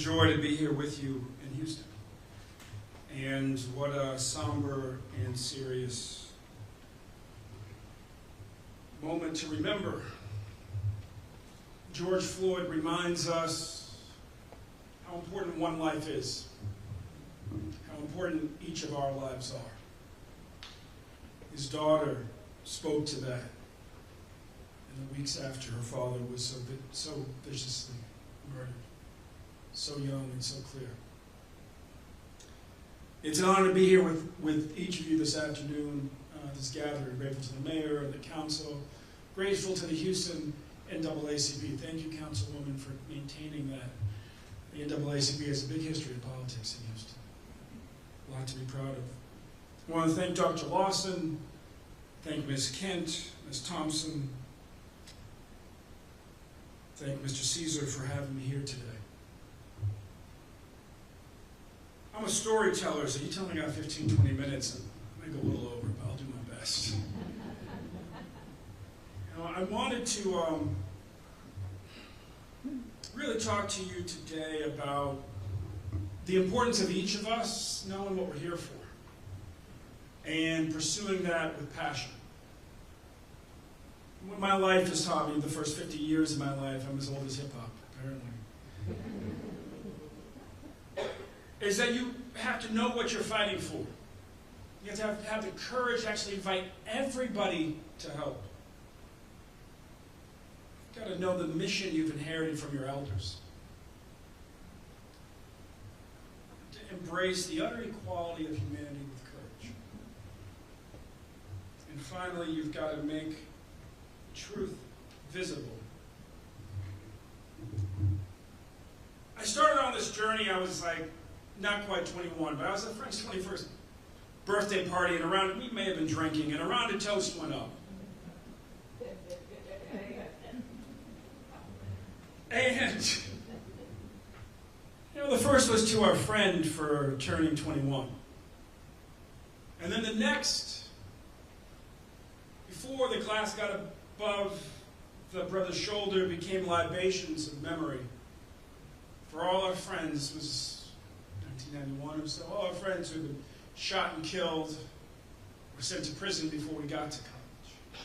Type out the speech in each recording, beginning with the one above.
joy to be here with you in Houston. And what a somber and serious moment to remember. George Floyd reminds us how important one life is, how important each of our lives are. His daughter spoke to that in the weeks after her father was so viciously murdered, so young and so clear. It's an honor to be here with each of you this afternoon, this gathering. Grateful to the mayor and the council, grateful to the Houston NAACP. Thank you, Councilwoman, for maintaining that. The NAACP has a big history in politics in Houston. A lot to be proud of. I want to thank Dr. Lawson, thank Ms. Kent, Ms. Thompson, thank Mr. Caesar for having me here today. I'm a storyteller, so you tell me I got 15, 20 minutes, and I might go a little over, but I'll do my best. I wanted to really talk to you today about the importance of each of us knowing what we're here for and pursuing that with passion. What my life has taught me, the first 50 years of my life, I'm as old as hip-hop, apparently, is that you have to know what you're fighting for. You have to have the courage to actually invite everybody to help. You've got to know the mission you've inherited from your elders. To embrace the utter equality of humanity with courage. And finally, you've got to make truth visible. I started on this journey, I was like, not quite 21, but I was at a friend's 21st birthday party, and around, we may have been drinking, and around a toast went up. And, the first was to our friend for turning 21. And then the next, before the glass got above the brother's shoulder, became libations of memory. For all our friends, it was 1991 or so, all our friends who had been shot and killed were sent to prison before we got to college.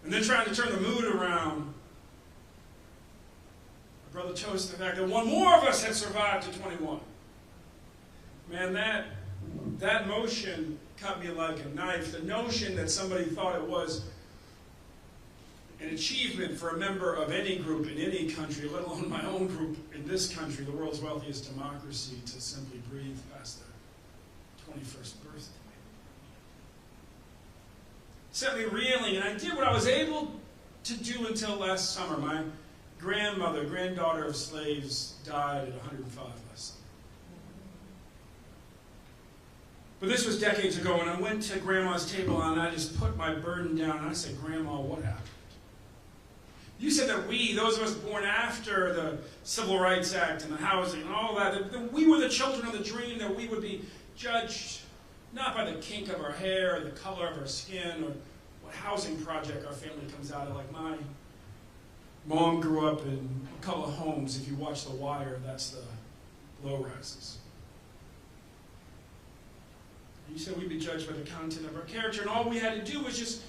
And then trying to turn the mood around, our brother toasted the fact that one more of us had survived to 21. Man, that motion cut me like a knife. The notion that somebody thought it was an achievement for a member of any group in any country, let alone my own group in this country, the world's wealthiest democracy, to simply breathe past their 21st birthday. Set me reeling, and I did what I was able to do until last summer. My grandmother, granddaughter of slaves, died at 105 last summer. But this was decades ago, and I went to Grandma's table and I just put my burden down and I said, Grandma, what happened? You said that we, those of us born after the Civil Rights Act and the housing and all that we were the children of the dream, that we would be judged not by the kink of our hair or the color of our skin or what housing project our family comes out of. Like my mom grew up in McCullough Homes. If you watch The Wire, that's the low-rises. You said we'd be judged by the content of our character, and all we had to do was just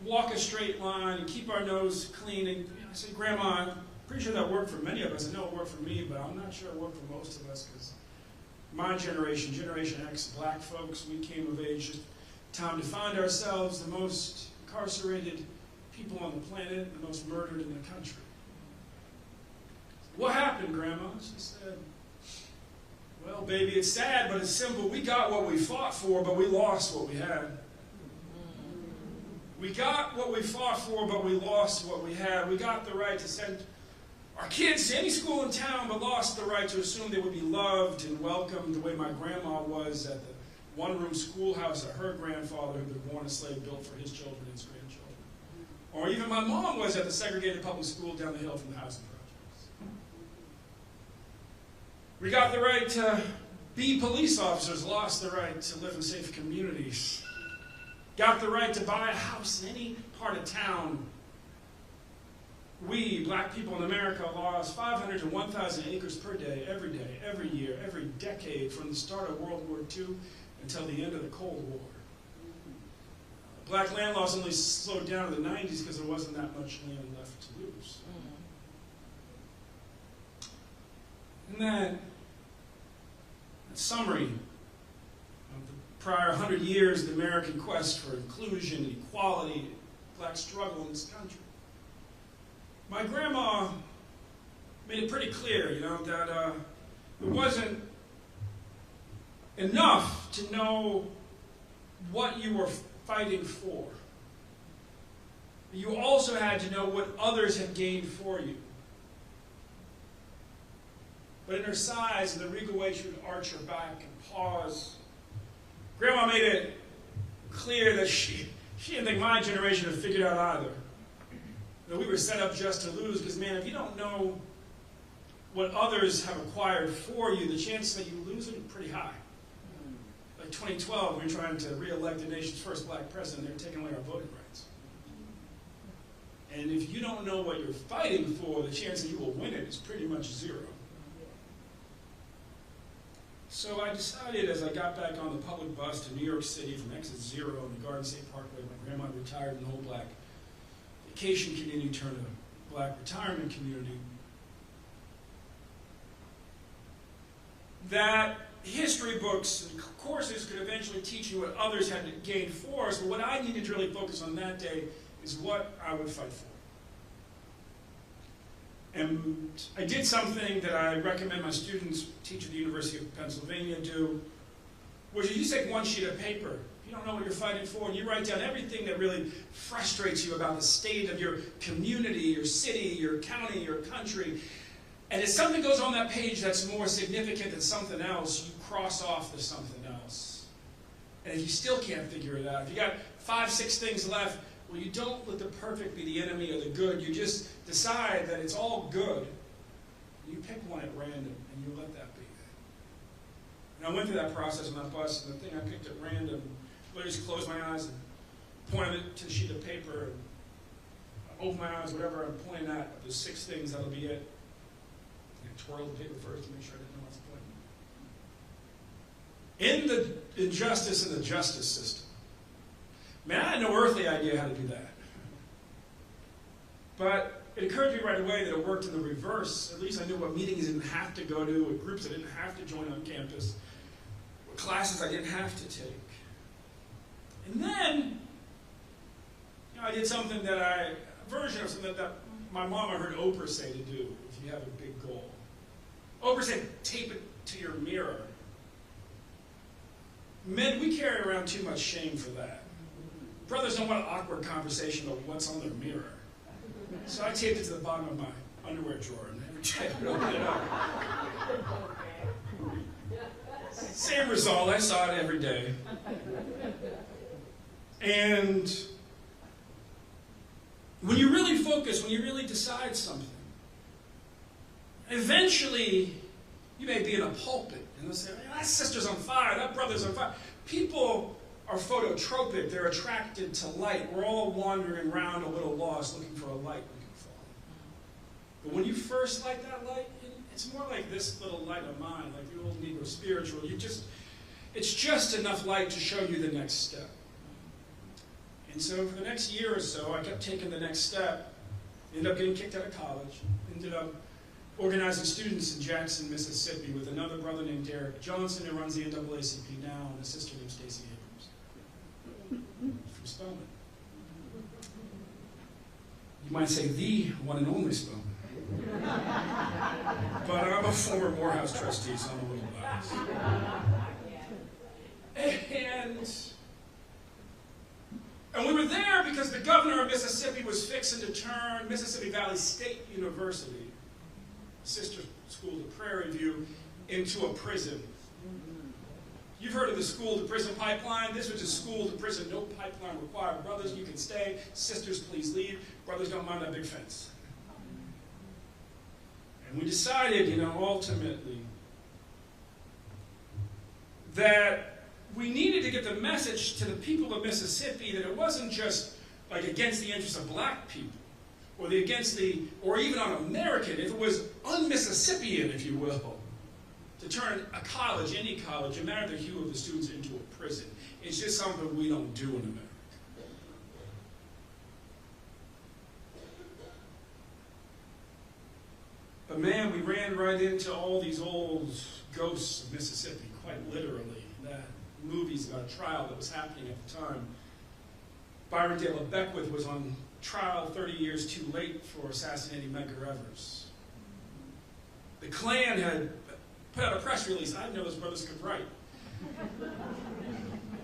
walk a straight line and keep our nose clean. And I said, Grandma, I'm pretty sure that worked for many of us. I know it worked for me, but I'm not sure it worked for most of us, because my generation, Generation X, black folks, we came of age just time to find ourselves the most incarcerated people on the planet, the most murdered in the country. What happened, Grandma? She said, well, baby, it's sad, but it's simple. We got what we fought for, but we lost what we had. We got what we fought for, but we lost what we had. We got the right to send our kids to any school in town, but lost the right to assume they would be loved and welcomed the way my grandma was at the one-room schoolhouse that her grandfather, who had been born a slave, built for his children and his grandchildren. Or even my mom was at the segregated public school down the hill from the housing projects. We got the right to be police officers, lost the right to live in safe communities. Got the right to buy a house in any part of town. We, black people in America lost 500 to 1,000 acres per day, every year, every decade, from the start of World War II until the end of the Cold War. Black land loss only slowed down in the 90s because there wasn't that much land left to lose. And that summary of the prior 100 years of the American quest for inclusion, equality, black struggle in this country. My grandma made it pretty clear, that it wasn't enough to know what you were fighting for. You also had to know what others had gained for you. But in her sighs and the regal way she would arch her back and pause, Grandma made it clear that she didn't think my generation had figured out either. That we were set up just to lose, because, man, if you don't know what others have acquired for you, the chances that you lose it are pretty high. Like 2012, we were trying to re-elect the nation's first black president. They were taking away our voting rights. And if you don't know what you're fighting for, the chance that you will win it is pretty much zero. So I decided, as I got back on the public bus to New York City from exit 0 in the Garden State Parkway, my grandma retired in an old black vacation community turned a black retirement community, that history books and courses could eventually teach you what others had gained for us, but what I needed to really focus on that day is what I would fight for. And I did something that I recommend my students teach at the University of Pennsylvania do, which is you take one sheet of paper. If you don't know what you're fighting for, and you write down everything that really frustrates you about the state of your community, your city, your county, your country. And if something goes on that page that's more significant than something else, you cross off the something else. And if you still can't figure it out, if you got 5, 6 things left, well, you don't let the perfect be the enemy of the good. You just decide that it's all good. You pick one at random, and you let that be. And I went through that process on that bus, and the thing I picked at random, literally just closed my eyes and pointed it to the sheet of paper, and I opened my eyes, whatever I'm pointing at, there's 6 things, that'll be it. And I twirled the paper first to make sure I didn't know what I was pointing. In the injustice in the justice system, man, I had no earthly idea how to do that. But it occurred to me right away that it worked in the reverse. At least I knew what meetings I didn't have to go to, what groups I didn't have to join on campus, what classes I didn't have to take. And then, I did something that a version of something that my mama heard Oprah say to do if you have a big goal. Oprah said, tape it to your mirror. Men, we carry around too much shame for that. Brothers don't want an awkward conversation about what's on their mirror. So I taped it to the bottom of my underwear drawer, and every day I would open it up. Same result, I saw it every day. And when you really focus, when you really decide something, eventually you may be in a pulpit, and they'll say, that sister's on fire, that brother's on fire. People are phototropic, they're attracted to light. We're all wandering around a little lost, looking for a light we can follow. But when you first light that light, it's more like this little light of mine, like the old Negro spiritual. It's just enough light to show you the next step. And so for the next year or so, I kept taking the next step. Ended up getting kicked out of college. Ended up organizing students in Jackson, Mississippi with another brother named Derek Johnson who runs the NAACP now, and a sister named Stacey Abrams from Spelman. You might say the one and only Spelman. But I'm a former Morehouse trustee, so I'm a little biased. And we were there because the governor of Mississippi was fixing to turn Mississippi Valley State University, sister school to Prairie View, into a prison. You've heard of the school-to-prison pipeline. This was a school-to-prison, no pipeline required. Brothers, you can stay. Sisters, please leave. Brothers, don't mind that big fence. And we decided, ultimately, that we needed to get the message to the people of Mississippi that it wasn't just like against the interests of black people or even un-American, if it was un-Mississippian, if you will, to turn a college, any college, no matter the hue of the students, into a prison. It's just something we don't do in America. But man, we ran right into all these old ghosts of Mississippi, quite literally. That movies about a trial that was happening at the time. Byron Dale Beckwith was on trial 30 years too late for assassinating Medgar Evers. The Klan had put out a press release. I didn't know those brothers could write.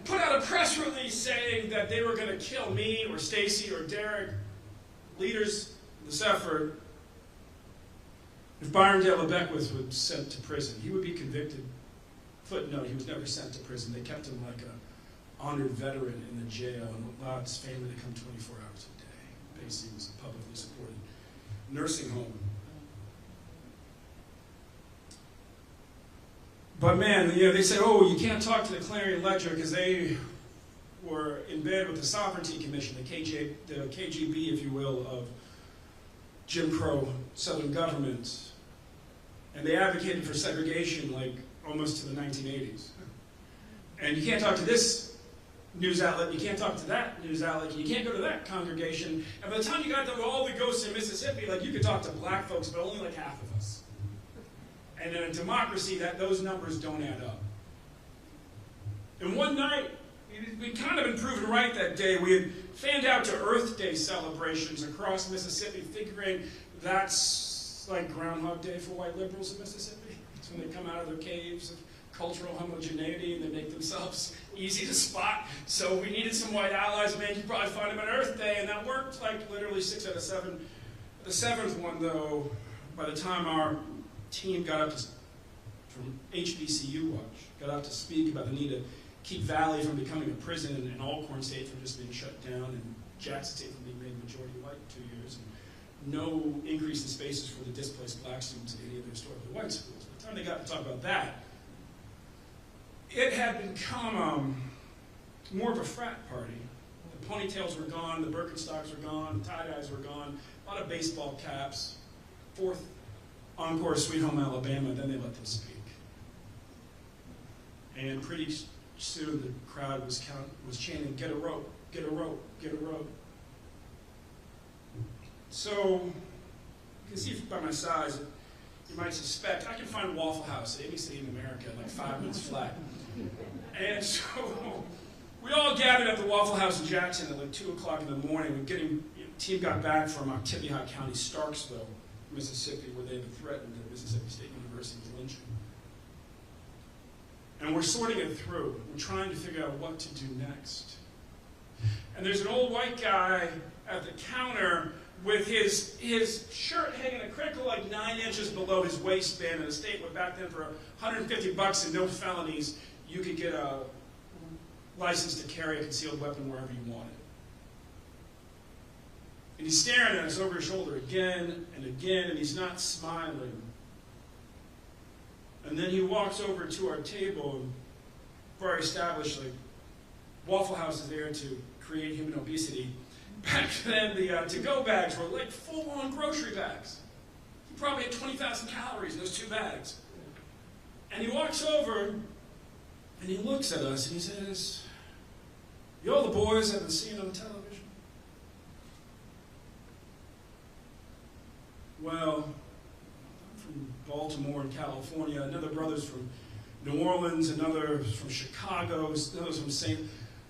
Put out a press release saying that they were going to kill me or Stacy or Derek, leaders of this effort, if Byron Dale Beckwith was sent to prison. He would be convicted. Footnote, he was never sent to prison. They kept him like an honored veteran in the jail and allowed his family to come 24 hours a day. Basically, it was a publicly supported nursing home. But man, they said, oh, you can't talk to the Clarion Ledger because they were in bed with the Sovereignty Commission, the KGB, if you will, of Jim Crow Southern government. And they advocated for segregation like almost to the 1980s. And you can't talk to this news outlet, you can't talk to that news outlet, you can't go to that congregation. And by the time you got to all the ghosts in Mississippi, like you could talk to black folks, but only like half of us. And in a democracy, those numbers don't add up. And one night, we'd kind of been proven right that day. We had fanned out to Earth Day celebrations across Mississippi, figuring that's like Groundhog Day for white liberals in Mississippi. It's when they come out of their caves of cultural homogeneity and they make themselves easy to spot. So we needed some white allies. Man, you'd probably find them on Earth Day, and that worked like literally 6 out of 7. The 7th one, though, by the time our team got up from HBCU Watch, got out to speak about the need to keep Valley from becoming a prison and Alcorn State from just being shut down and Jackson State from being made majority white in 2 years, and no increase in spaces for the displaced black students at any of the historically white schools. By the time they got to talk about that, it had become more of a frat party. The ponytails were gone, the Birkenstocks were gone, the tie-dyes were gone, a lot of baseball caps, 4th Encore, Sweet Home Alabama, then they let them speak. And pretty soon the crowd was chanting, get a rope, get a rope, get a rope. So, you can see by my size, you might suspect, I can find Waffle House at any city in America in like 5 minutes flat. And so, we all gathered at the Waffle House in Jackson at like 2 o'clock in the morning. The team got back from Oktibbeha County, Starksville, Mississippi, where they had been threatened at Mississippi State University with lynching. And we're sorting it through. We're trying to figure out what to do next. And there's an old white guy at the counter with his shirt hanging a crinkle like 9 inches below his waistband in a state where back then for $150 and no felonies, you could get a license to carry a concealed weapon wherever you wanted. And he's staring at us over his shoulder again and again, and he's not smiling. And then he walks over to our table, and where I established, like, Waffle House is there to create human obesity. Back then, the to-go bags were like full-on grocery bags. He probably had 20,000 calories in those 2 bags. And he walks over, and he looks at us, and he says, "You all the boys I've been seeing on television?" Well, I'm from Baltimore and California, another brother's from New Orleans, another from Chicago, another's from St.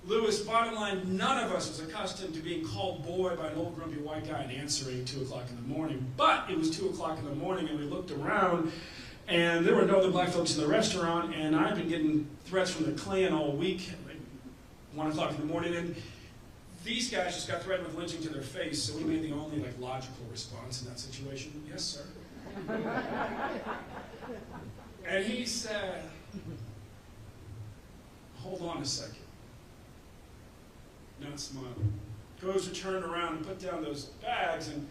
Louis. Bottom line, none of us was accustomed to being called boy by an old grumpy white guy and answering 2 o'clock in the morning. But it was 2 o'clock in the morning, and we looked around, and there were no other black folks in the restaurant, and I've been getting threats from the Klan all week, like 1 o'clock in the morning, and these guys just got threatened with lynching to their face, so we made the only logical response in that situation. Yes, sir. And he said, hold on a second. Not smiling. Goes to turn around and put down those bags, and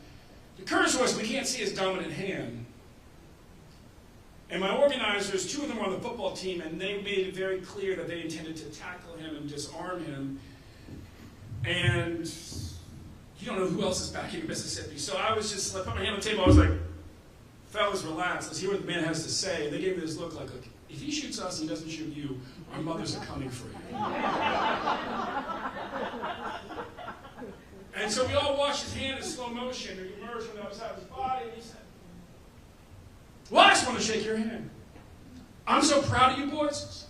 the curse was we can't see his dominant hand. And my organizers, 2 of them were on the football team, and they made it very clear that they intended to tackle him and disarm him. And you don't know who else is back in Mississippi. So I was just, I put my hand on the table, I was like, fellas, relax, let's hear what the man has to say. And they gave me this look like, if he shoots us and he doesn't shoot you, our mothers are coming for you. And so we all watched his hand in slow motion, and he emerged from the other side of his body, and he said, well, I just want to shake your hand. I'm so proud of you boys.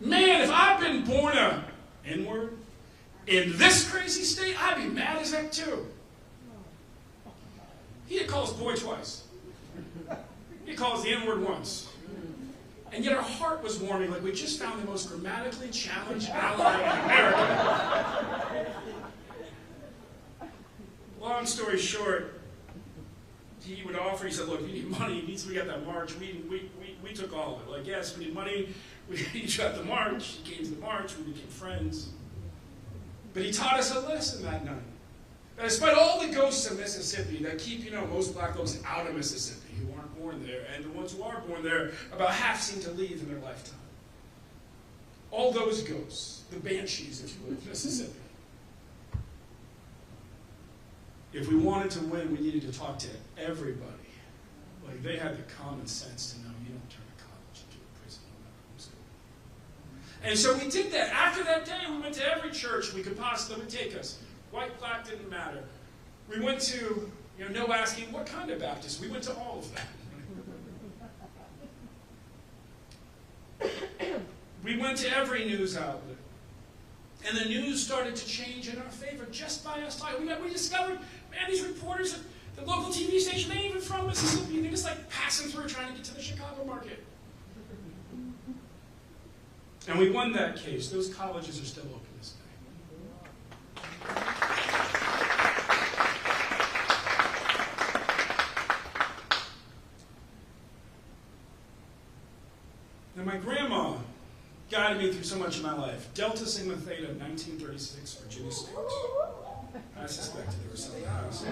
Man, if I'd been born a N-word in this crazy state, I'd be mad as heck too. He had called us boy twice. He called us the N-word once. And yet our heart was warming like we just found the most grammatically challenged ally in America. Long story short, he would offer, he said, look, you need money, we got that march, we took all of it. Like, yes, we need money, he got the march, he came to the march, we became friends. But he taught us a lesson that night. That despite all the ghosts of Mississippi that keep, most black folks out of Mississippi who aren't born there, and the ones who are born there, about half seem to leave in their lifetime. All those ghosts, the banshees, if you will, of Mississippi. If we wanted to win, we needed to talk to everybody. Like, they had the common sense to know you don't turn a college into a prison no matter who's going. And so we did that. After that day, we went to every church we could possibly take us. White, black, didn't matter. We went to, no asking what kind of Baptist. We went to all of that. We went to every news outlet. And the news started to change in our favor just by us talking. We discovered, man, these reporters at the local TV station, they ain't even from Mississippi. They're just like passing through trying to get to the Chicago market. And we won that case. Those colleges are still open this day. Now, my grandma guided me through so much of my life. Delta Sigma Theta, 1936, Virginia State. I suspected there was something else.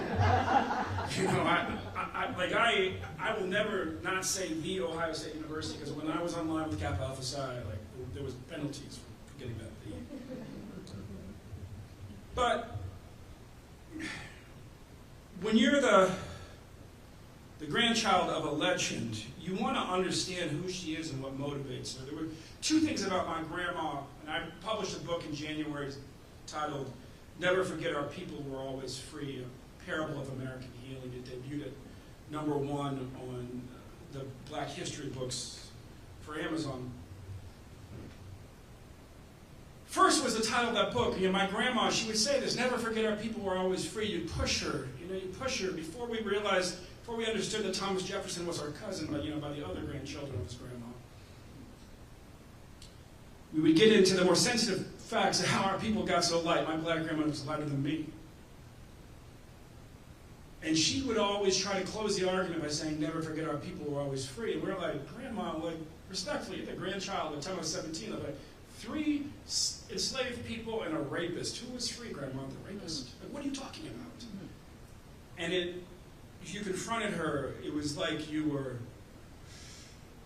I will never not say the Ohio State University, because when I was online with Kappa Alpha Psi, there was penalties for getting that the. But when you're the grandchild of a legend, you want to understand who she is and what motivates her. There were two things about my grandma, and I published a book in January titled Never Forget Our People Were Always Free, a parable of American healing. It debuted at #1 on the Black History books for Amazon. First was the title of that book. My grandma, she would say this, never forget our people were always free. You push her, you push her before we realized, before we understood that Thomas Jefferson was our cousin, by the other grandchildren of his grandma. We would get into the more sensitive facts of how our people got so light. My black grandma was lighter than me. And she would always try to close the argument by saying, never forget our people were always free. And we're like, Grandma, respectfully, you're the grandchild, by the time I was 17, I'm like, 3 enslaved people and a rapist. Who was free, Grandma? The rapist. Like, what are you talking about? And if you confronted her, it was like you were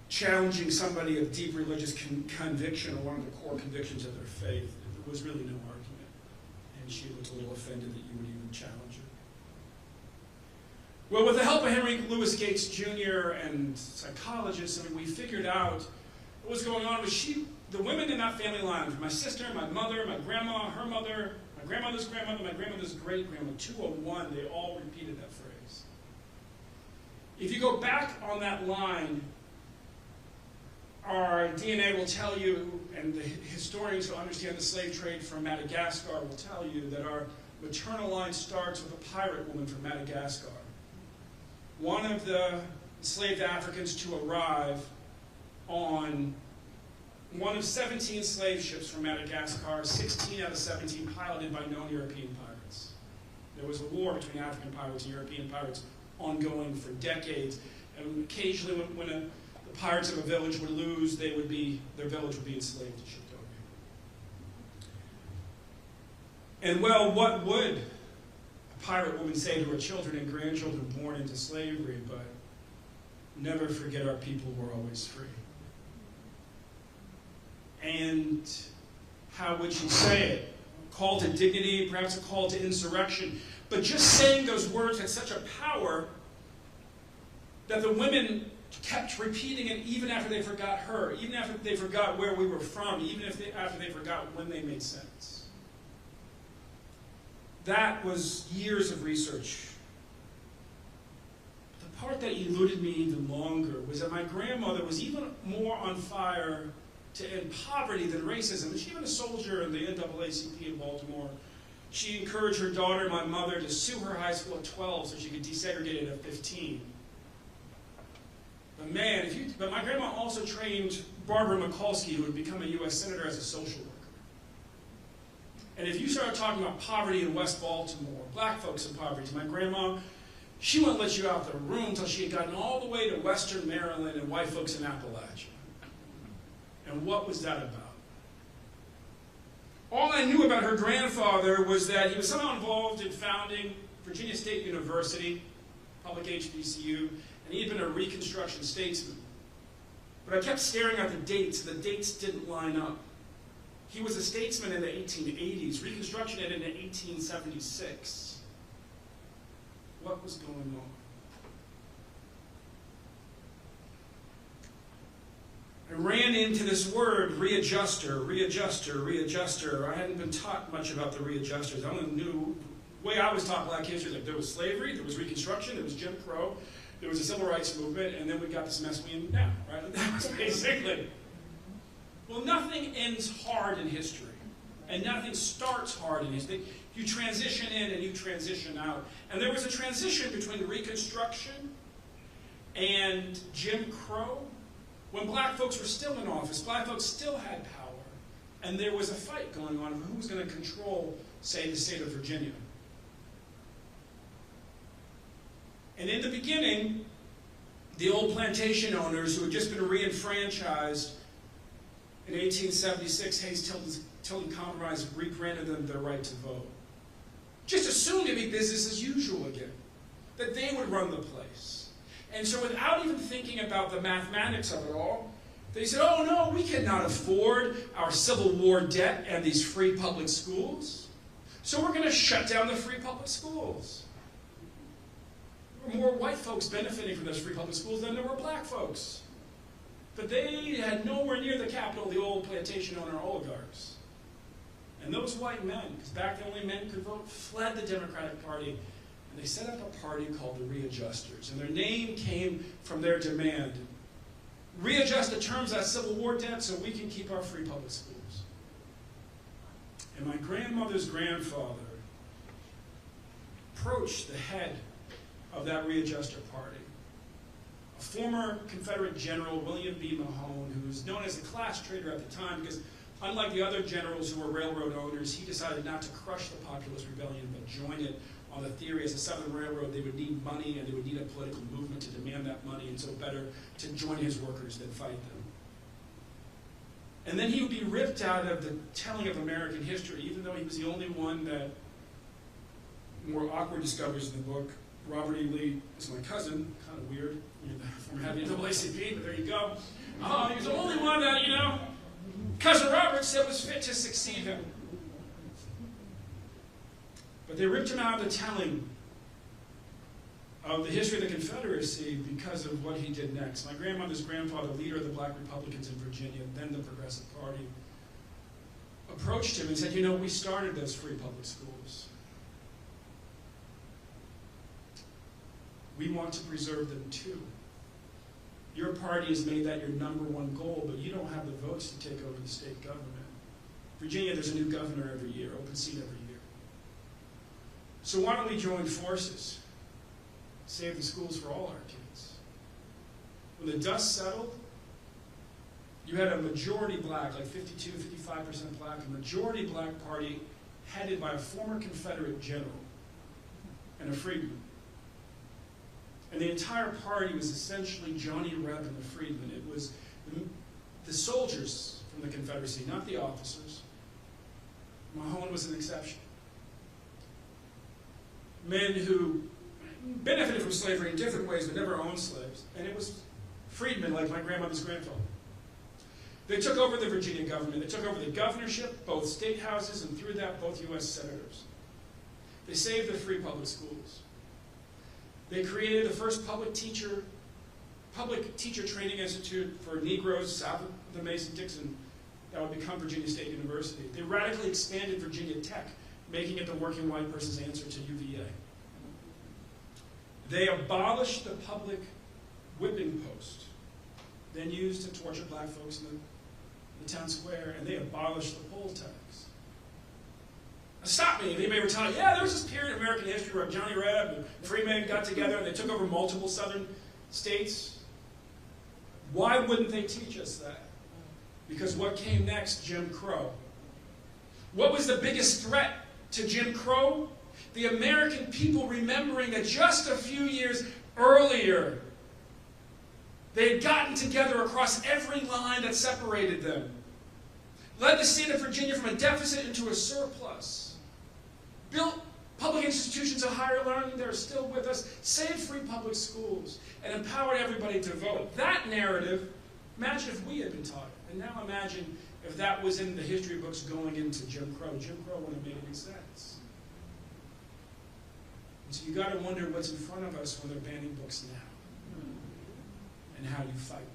challenging somebody of deep religious conviction or one of the core convictions of their faith. There was really no argument. And she looked a little offended that you would even challenge her. Well, with the help of Henry Louis Gates Jr. and psychologists, we figured out what was going on. The women in that family line, my sister, my mother, my grandma, her mother, my grandmother's grandmother, my grandmother's great-grandma, 201, they all repeated that phrase. If you go back on that line, our DNA will tell you, and the historians who understand the slave trade from Madagascar will tell you, that our maternal line starts with a pirate woman from Madagascar. One of the enslaved Africans to arrive on one of 17 slave ships from Madagascar, 16 out of 17 piloted by known European pirates. There was a war between African pirates and European pirates ongoing for decades, and occasionally when the pirates of a village would lose, their village would be enslaved and shipped over. And well, what would a pirate woman say to her children and grandchildren born into slavery, but never forget our people were always free? And how would she say it? call to dignity, perhaps a call to insurrection. But just saying those words had such a power that the women kept repeating it even after they forgot her, even after they forgot where we were from, even after they forgot when they made sense. That was years of research. The part that eluded me even longer was that my grandmother was even more on fire to end poverty than racism. And she was a soldier in the NAACP in Baltimore. She encouraged her daughter, my mother, to sue her high school at 12 so she could desegregate it at 15. But man, but my grandma also trained Barbara Mikulski, who would become a U.S. Senator, as a social worker. And if you started talking about poverty in West Baltimore, black folks in poverty, my grandma, she wouldn't let you out the room until she had gotten all the way to Western Maryland and white folks in Appalachia. And what was that about? All I knew about her grandfather was that he was somehow involved in founding Virginia State University, public HBCU, and he had been a Reconstruction statesman. But I kept staring at the dates, and the dates didn't line up. He was a statesman in the 1880s. Reconstruction ended in 1876. What was going on? I ran into this word, readjuster, readjuster, readjuster. I hadn't been taught much about the readjusters. I only knew, the way I was taught black history, like there was slavery, there was Reconstruction, there was Jim Crow, there was a civil rights movement, and then we got this mess we in now, right? That was basically. Well, nothing ends hard in history, and nothing starts hard in history. You transition in and you transition out. And there was a transition between Reconstruction and Jim Crow. When black folks were still in office, black folks still had power, and there was a fight going on of who was going to control, say, the state of Virginia. And in the beginning, the old plantation owners who had just been re-enfranchised in 1876, Hayes-Tilton Compromise re-granted them their right to vote. Just assumed it'd be business as usual again, that they would run the place. And so without even thinking about the mathematics of it all, they said, oh no, we cannot afford our Civil War debt and these free public schools, so we're going to shut down the free public schools. There were more white folks benefiting from those free public schools than there were black folks. But they had nowhere near the capital the old plantation owner oligarchs. And those white men, because back then only men could vote, fled the Democratic Party. And they set up a party called the Readjusters. And their name came from their demand. Readjust the terms of that Civil War debt so we can keep our free public schools. And my grandmother's grandfather approached the head of that Readjuster party, a former Confederate general, William B. Mahone, who was known as a class traitor at the time because unlike the other generals who were railroad owners, he decided not to crush the populist rebellion but join it on the theory as a Southern Railroad they would need money and they would need a political movement to demand that money, and so better to join his workers than fight them. And then he would be ripped out of the telling of American history, even though he was the only one that, more awkward discoveries in the book, Robert E. Lee is my cousin, kind of weird, from having NAACP, but there you go. He was the only one that, Cousin Robert said was fit to succeed him. But they ripped him out of the telling of the history of the Confederacy because of what he did next. My grandmother's grandfather, leader of the Black Republicans in Virginia, then the Progressive Party, approached him and said, we started those free public schools. We want to preserve them too. Your party has made that your #1 goal, but you don't have the votes to take over the state government. Virginia, there's a new governor every year, open seat every year. So why don't we join forces? Save the schools for all our kids. When the dust settled, you had a majority black, like 52, 55% black, a majority black party headed by a former Confederate general and a freedman. And the entire party was essentially Johnny Reb and the freedmen. It was the soldiers from the Confederacy, not the officers. Mahone was an exception. Men who benefited from slavery in different ways but never owned slaves. And it was freedmen like my grandmother's grandfather. They took over the Virginia government. They took over the governorship, both state houses, and through that, both U.S. senators. They saved the free public schools. They created the first public teacher training institute for Negroes south of the Mason-Dixon that would become Virginia State University. They radically expanded Virginia Tech, making it the working white person's answer to UVA. They abolished the public whipping post, then used to torture black folks in the town square, and they abolished the poll tax. Now stop me if anybody were telling, yeah, there was this period in American history where Johnny Reb and Freeman got together and they took over multiple southern states. Why wouldn't they teach us that? Because what came next? Jim Crow. What was the biggest threat to Jim Crow? The American people remembering that just a few years earlier, they had gotten together across every line that separated them, led the state of Virginia from a deficit into a surplus, built public institutions of higher learning that are still with us, saved free public schools, and empowered everybody to vote. That narrative, imagine if we had been taught it. And now imagine if that was in the history books going into Jim Crow. Jim Crow wouldn't have made any sense. And so you got to wonder what's in front of us when they're banning books now, and how you fight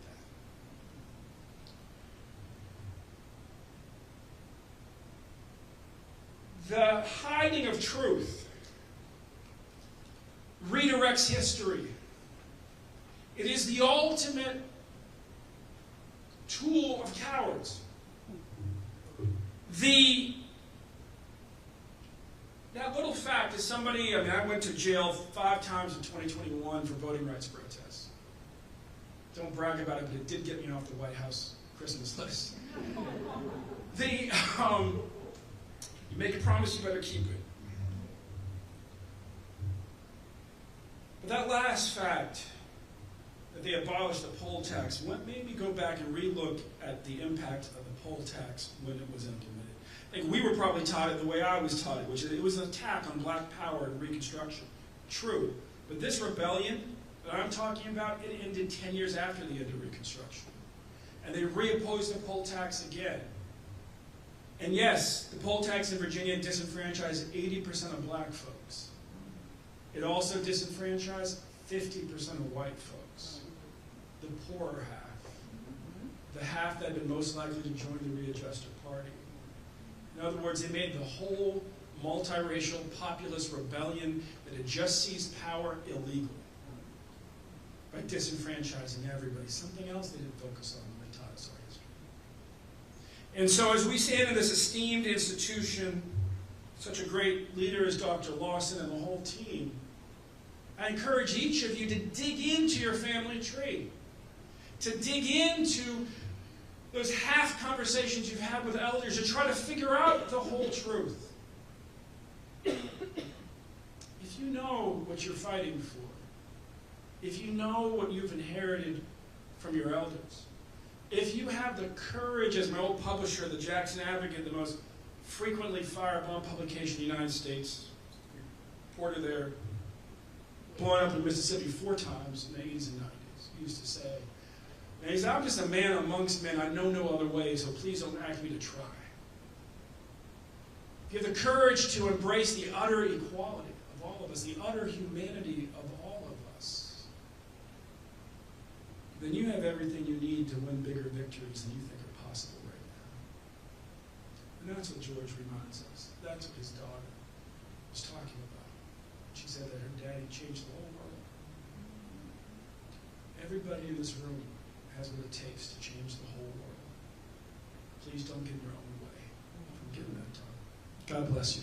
that. The hiding of truth redirects history. It is the ultimate tool of cowards. That little fact is somebody, I went to jail 5 times in 2021 for voting rights protests. Don't brag about it, but it did get me off the White House Christmas list. You make a promise, you better keep it. But that last fact, that they abolished the poll tax, made me go back and relook at the impact of the poll tax when it was implemented. We were probably taught it the way I was taught it, which is it was an attack on black power and Reconstruction. True. But this rebellion that I'm talking about, it ended 10 years after the end of Reconstruction. And they reopposed the poll tax again. And yes, the poll tax in Virginia disenfranchised 80% of black folks. It also disenfranchised 50% of white folks. The poorer half. The half that had been most likely to join the Readjuster Party. In other words, they made the whole multiracial populist rebellion that had just seized power illegal by disenfranchising everybody. Something else they didn't focus on when they taught us our history. And so as we stand in this esteemed institution, such a great leader as Dr. Lawson and the whole team, I encourage each of you to dig into your family tree, to dig into those half conversations you've had with elders, to try to figure out the whole truth. If you know what you're fighting for, if you know what you've inherited from your elders, if you have the courage, as my old publisher, the Jackson Advocate, the most frequently firebombed publication in the United States, reporter there, blown up in Mississippi 4 times in the 80s and 90s, he used to say, and he said, I'm just a man amongst men, I know no other way, so please don't ask me to try. If you have the courage to embrace the utter equality of all of us, the utter humanity of all of us, then you have everything you need to win bigger victories than you think are possible right now. And that's what George reminds us. That's what his daughter was talking about. She said that her daddy changed the whole world. Everybody in this room has what it takes to change the whole world. Please don't get in your own way from giving that time. God bless you.